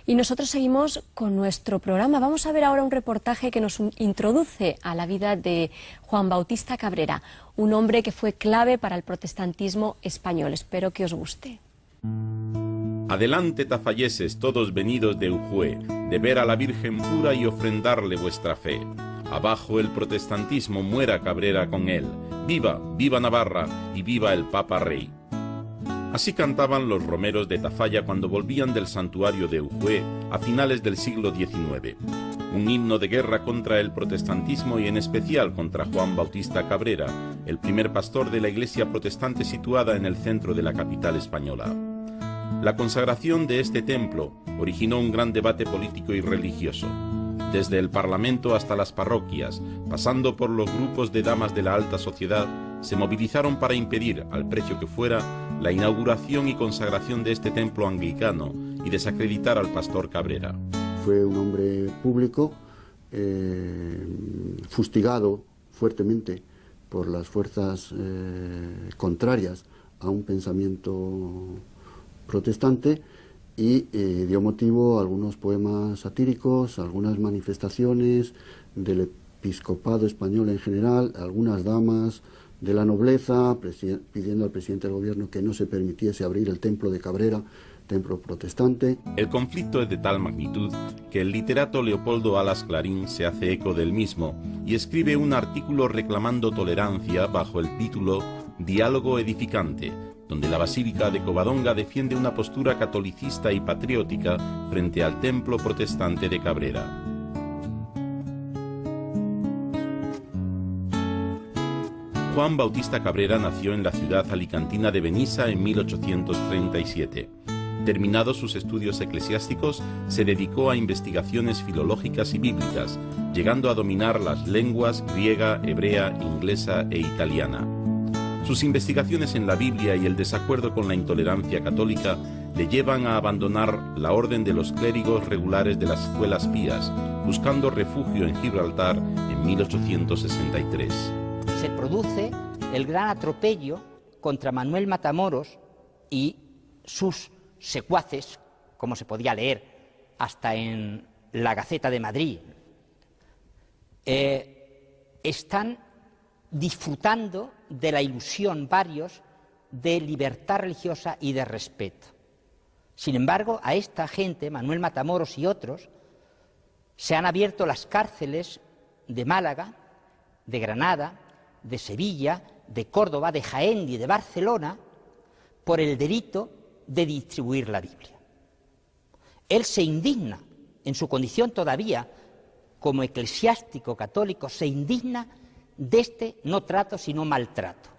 Y nosotros seguimos con nuestro programa. Vamos a ver ahora un reportaje que nos introduce a la vida de Juan Bautista Cabrera, un hombre que fue clave para el protestantismo español. Espero que os guste. Adelante, tafalleses, todos venidos de Ujue, de ver a la Virgen pura y ofrendarle vuestra fe. Abajo el protestantismo, muera Cabrera con él. Viva, viva Navarra y viva el Papa Rey. Así cantaban los romeros de Tafalla cuando volvían del santuario de Ujue a finales del siglo XIX. Un himno de guerra contra el protestantismo y en especial contra Juan Bautista Cabrera, el primer pastor de la iglesia protestante situada en el centro de la capital española. La consagración de este templo originó un gran debate político y religioso. Desde el Parlamento hasta las parroquias, pasando por los grupos de damas de la alta sociedad, se movilizaron para impedir, al precio que fuera, la inauguración y consagración de este templo anglicano y desacreditar al pastor Cabrera. Fue un hombre público, fustigado fuertemente por las fuerzas contrarias a un pensamiento protestante y dio motivo a algunos poemas satíricos, algunas manifestaciones del episcopado español en general, algunas damas de la nobleza pidiendo al presidente del gobierno que no se permitiese abrir el templo de Cabrera, templo protestante. El conflicto es de tal magnitud que el literato Leopoldo Alas Clarín se hace eco del mismo y escribe un artículo reclamando tolerancia bajo el título Diálogo edificante, donde la Basílica de Covadonga defiende una postura catolicista y patriótica frente al templo protestante de Cabrera. Juan Bautista Cabrera nació en la ciudad alicantina de Benissa en 1837. Terminados sus estudios eclesiásticos, se dedicó a investigaciones filológicas y bíblicas, llegando a dominar las lenguas griega, hebrea, inglesa e italiana. Sus investigaciones en la Biblia y el desacuerdo con la intolerancia católica le llevan a abandonar la orden de los clérigos regulares de las escuelas pías, buscando refugio en Gibraltar en 1863. Se produce el gran atropello contra Manuel Matamoros y sus secuaces, como se podía leer hasta en la Gaceta de Madrid. Están disfrutando de la ilusión varios de libertad religiosa y de respeto. Sin embargo, a esta gente, Manuel Matamoros y otros, se han abierto las cárceles de Málaga, de Granada, de Sevilla, de Córdoba, de Jaén y de Barcelona por el delito de distribuir la Biblia. Él se indigna, en su condición todavía como eclesiástico católico, se indigna de este no trato sino maltrato.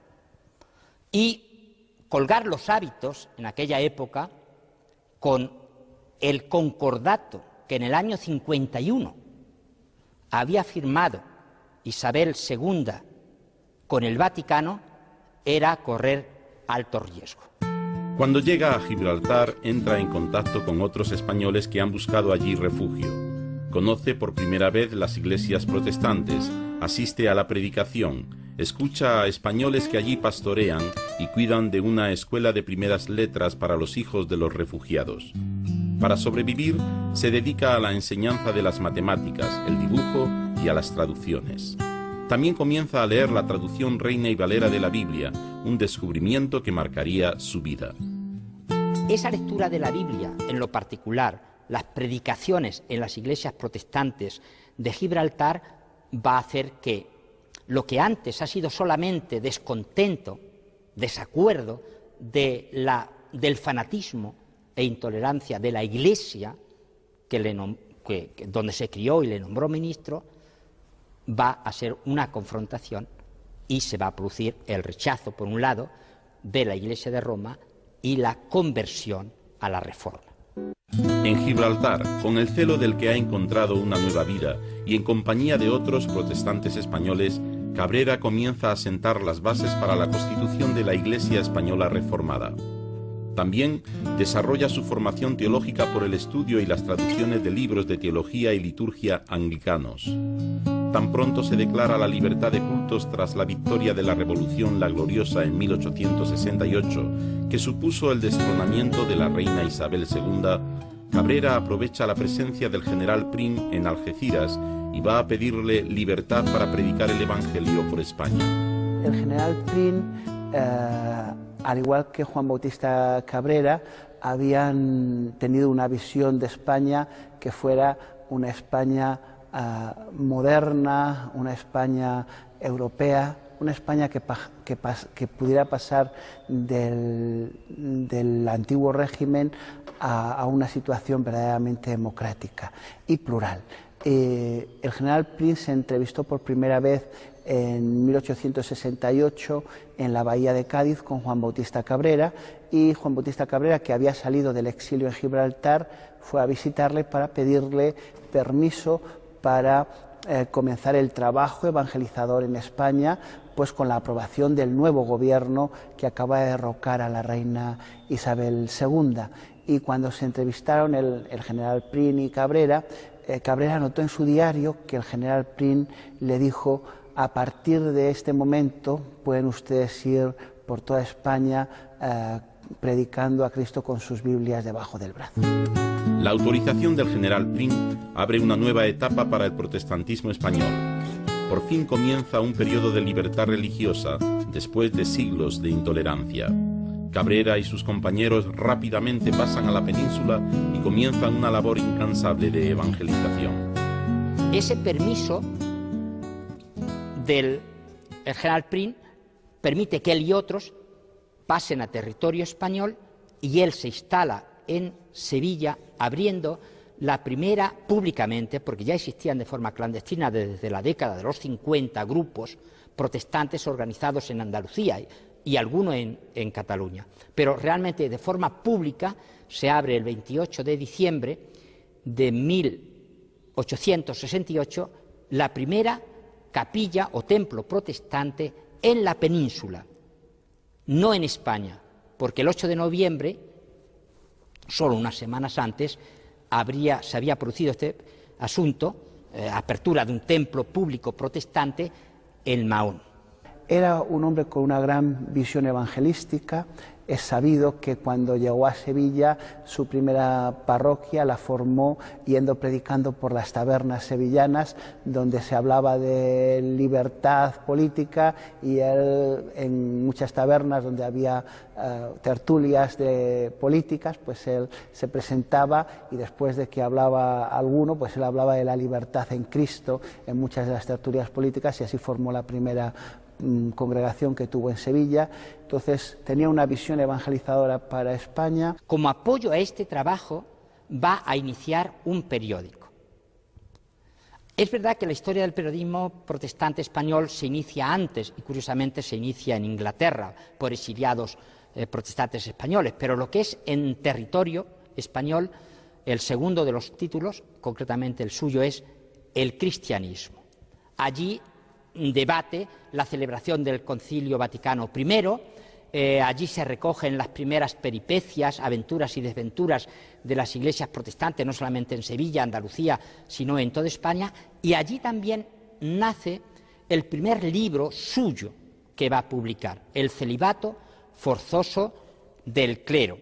Y colgar los hábitos en aquella época con el concordato que en el año 51 había firmado Isabel II con el Vaticano era correr alto riesgo. Cuando llega a Gibraltar, entra en contacto con otros españoles que han buscado allí refugio. Conoce por primera vez las iglesias protestantes, asiste a la predicación, escucha a españoles que allí pastorean y cuidan de una escuela de primeras letras para los hijos de los refugiados. Para sobrevivir, se dedica a la enseñanza de las matemáticas, el dibujo y a las traducciones. También comienza a leer la traducción Reina y Valera de la Biblia, un descubrimiento que marcaría su vida. Esa lectura de la Biblia, en lo particular, las predicaciones en las iglesias protestantes de Gibraltar, va a hacer que lo que antes ha sido solamente descontento, desacuerdo del fanatismo e intolerancia de la Iglesia, donde se crió y le nombró ministro, va a ser una confrontación y se va a producir el rechazo, por un lado, de la Iglesia de Roma y la conversión a la Reforma. En Gibraltar, con el celo del que ha encontrado una nueva vida y en compañía de otros protestantes españoles, Cabrera comienza a sentar las bases para la constitución de la Iglesia española reformada. También desarrolla su formación teológica por el estudio y las traducciones de libros de teología y liturgia anglicanos. Tan pronto se declara la libertad de cultos tras la victoria de la Revolución La Gloriosa en 1868, que supuso el destronamiento de la reina Isabel II, Cabrera aprovecha la presencia del general Prim en Algeciras y va a pedirle libertad para predicar el Evangelio por España. El general Prim, al igual que Juan Bautista Cabrera, habían tenido una visión de España que fuera una España moderna, una España europea, una España que pudiera pasar del antiguo régimen a una situación verdaderamente democrática y plural. El general Prim se entrevistó por primera vez en 1868 en la bahía de Cádiz con Juan Bautista Cabrera, y Juan Bautista Cabrera, que había salido del exilio en Gibraltar, fue a visitarle para pedirle permiso para comenzar el trabajo evangelizador en España, pues con la aprobación del nuevo gobierno que acaba de derrocar a la reina Isabel II. Y cuando se entrevistaron el general Prim y Cabrera, Cabrera anotó en su diario que el general Prim le dijo: a partir de este momento pueden ustedes ir por toda España predicando a Cristo con sus Biblias debajo del brazo. La autorización del general Prim abre una nueva etapa para el protestantismo español. Por fin comienza un periodo de libertad religiosa después de siglos de intolerancia. Cabrera y sus compañeros rápidamente pasan a la península y comienzan una labor incansable de evangelización. Ese permiso del general Prim permite que él y otros pasen a territorio español, y él se instala en Sevilla, abriendo la primera públicamente, porque ya existían de forma clandestina desde la década de los 50 grupos protestantes organizados en Andalucía y alguno en Cataluña, pero realmente de forma pública se abre el 28 de diciembre de 1868 la primera capilla o templo protestante en la península, no en España, porque el 8 de noviembre, solo unas semanas antes, se había producido este asunto, apertura de un templo público protestante en Mahón. Era un hombre con una gran visión evangelística. Es sabido que cuando llegó a Sevilla, su primera parroquia la formó yendo predicando por las tabernas sevillanas, donde se hablaba de libertad política, y él, en muchas tabernas donde había tertulias de políticas, pues él se presentaba, y después de que hablaba alguno, pues él hablaba de la libertad en Cristo en muchas de las tertulias políticas, y así formó la primera congregación que tuvo en Sevilla. Entonces tenía una visión evangelizadora para España. Como apoyo a este trabajo va a iniciar un periódico. Es verdad que la historia del periodismo protestante español se inicia antes, y curiosamente se inicia en Inglaterra por exiliados protestantes españoles, pero lo que es en territorio español, el segundo de los títulos, concretamente el suyo, es el cristianismo. Allí debate la celebración del Concilio Vaticano I, allí se recogen las primeras peripecias, aventuras y desventuras de las iglesias protestantes, no solamente en Sevilla, Andalucía, sino en toda España, y allí también nace el primer libro suyo que va a publicar, El celibato forzoso del clero.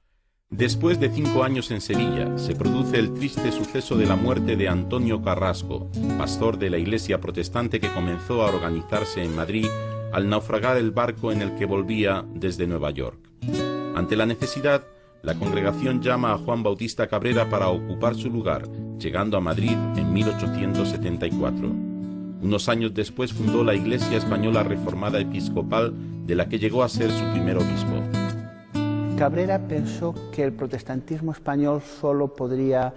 Después de 5 años en Sevilla, se produce el triste suceso de la muerte de Antonio Carrasco, pastor de la iglesia protestante que comenzó a organizarse en Madrid al naufragar el barco en el que volvía desde Nueva York. Ante la necesidad, la congregación llama a Juan Bautista Cabrera para ocupar su lugar, llegando a Madrid en 1874. Unos años después fundó la Iglesia Española Reformada Episcopal, de la que llegó a ser su primer obispo. Cabrera pensó que el protestantismo español solo podría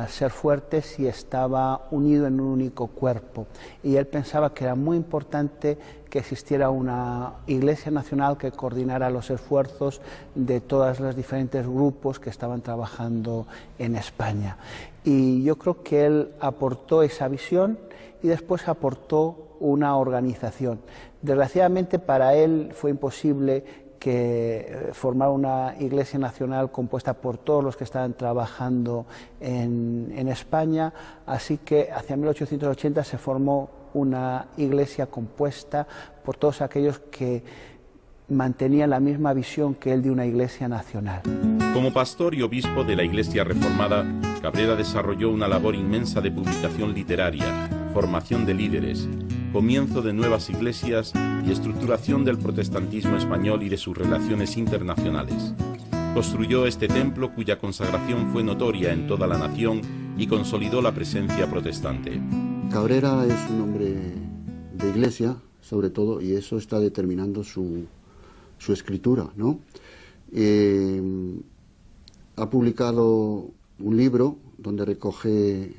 ser fuerte si estaba unido en un único cuerpo, y él pensaba que era muy importante que existiera una iglesia nacional que coordinara los esfuerzos de todos los diferentes grupos que estaban trabajando en España. Y yo creo que él aportó esa visión y después aportó una organización. Desgraciadamente para él fue imposible que formar una iglesia nacional compuesta por todos los que estaban trabajando en España, así que hacia 1880 se formó una iglesia compuesta por todos aquellos que mantenían la misma visión que él de una iglesia nacional. Como pastor y obispo de la Iglesia Reformada, Cabrera desarrolló una labor inmensa de publicación literaria, formación de líderes, comienzo de nuevas iglesias y estructuración del protestantismo español y de sus relaciones internacionales. Construyó este templo cuya consagración fue notoria en toda la nación y consolidó la presencia protestante. Cabrera es un hombre de iglesia, sobre todo, y eso está determinando su escritura, ¿no? Ha publicado un libro donde recoge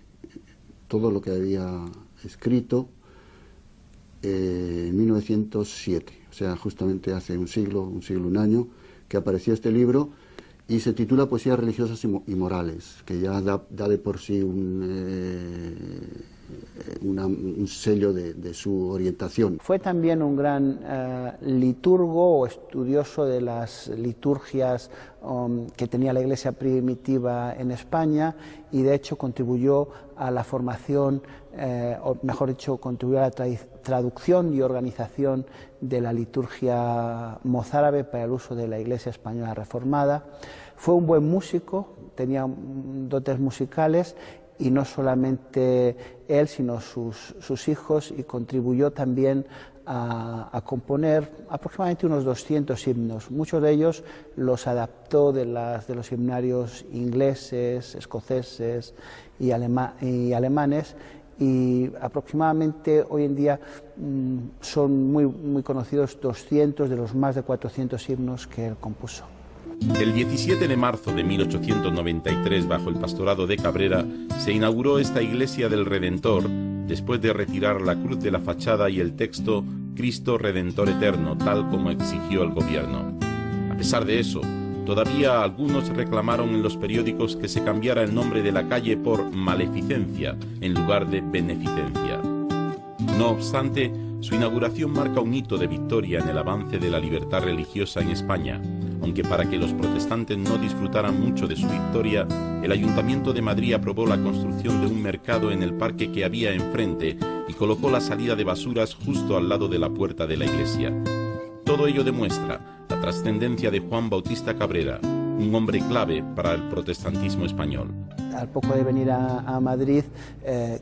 todo lo que había escrito en 1907, o sea, justamente hace un siglo, un año, que apareció este libro y se titula Poesías religiosas y morales, que ya da de por sí un sello de su orientación. Fue también un gran liturgo o estudioso de las liturgias que tenía la Iglesia primitiva en España y de hecho contribuyó a la formación, o mejor dicho, contribuyó a la traducción y organización de la liturgia mozárabe para el uso de la Iglesia española reformada. Fue un buen músico, tenía dotes musicales y no solamente él, sino sus hijos, y contribuyó también a componer aproximadamente unos 200 himnos. Muchos de ellos los adaptó de los himnarios ingleses, escoceses y alemanes, y aproximadamente hoy en día son muy conocidos 200 de los más de 400 himnos que él compuso. El 17 de marzo de 1893, bajo el pastorado de Cabrera, se inauguró esta iglesia del Redentor, después de retirar la cruz de la fachada y el texto Cristo Redentor Eterno, tal como exigió el gobierno. A pesar de eso, todavía algunos reclamaron en los periódicos que se cambiara el nombre de la calle por Maleficencia, en lugar de Beneficencia. No obstante, su inauguración marca un hito de victoria en el avance de la libertad religiosa en España, aunque para que los protestantes no disfrutaran mucho de su victoria, el Ayuntamiento de Madrid aprobó la construcción de un mercado en el parque que había enfrente y colocó la salida de basuras justo al lado de la puerta de la iglesia. Todo ello demuestra la trascendencia de Juan Bautista Cabrera, un hombre clave para el protestantismo español. Al poco de venir a Madrid,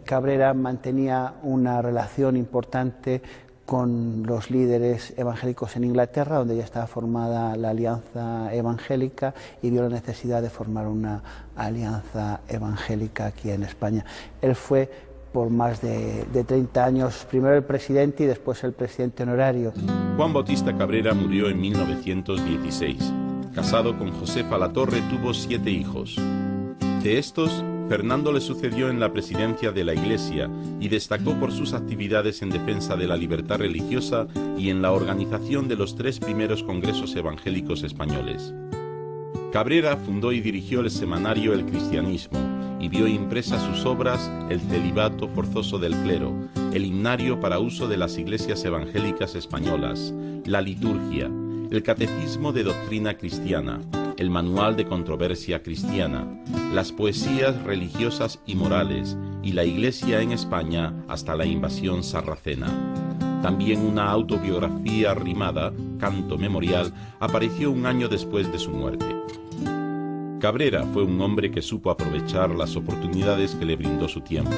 Cabrera mantenía una relación importante con los líderes evangélicos en Inglaterra, donde ya estaba formada la Alianza Evangélica, y vio la necesidad de formar una alianza evangélica aquí en España. Él fue por más de 30 años, primero el presidente y después el presidente honorario. Juan Bautista Cabrera murió en 1916. Casado con Josefa Latorre, tuvo 7 hijos. De estos, Fernando le sucedió en la presidencia de la Iglesia y destacó por sus actividades en defensa de la libertad religiosa y en la organización de los 3 primeros congresos evangélicos españoles. Cabrera fundó y dirigió el semanario El Cristianismo y vio impresas sus obras El celibato forzoso del clero, el himnario para uso de las iglesias evangélicas españolas, la liturgia, el catecismo de doctrina cristiana, el manual de controversia cristiana, las poesías religiosas y morales y la Iglesia en España hasta la invasión sarracena. También una autobiografía rimada, Canto Memorial, apareció un año después de su muerte. Cabrera fue un hombre que supo aprovechar las oportunidades que le brindó su tiempo.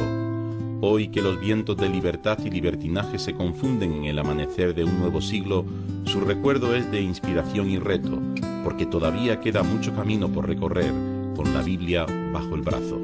Hoy que los vientos de libertad y libertinaje se confunden en el amanecer de un nuevo siglo, su recuerdo es de inspiración y reto, porque todavía queda mucho camino por recorrer con la Biblia bajo el brazo.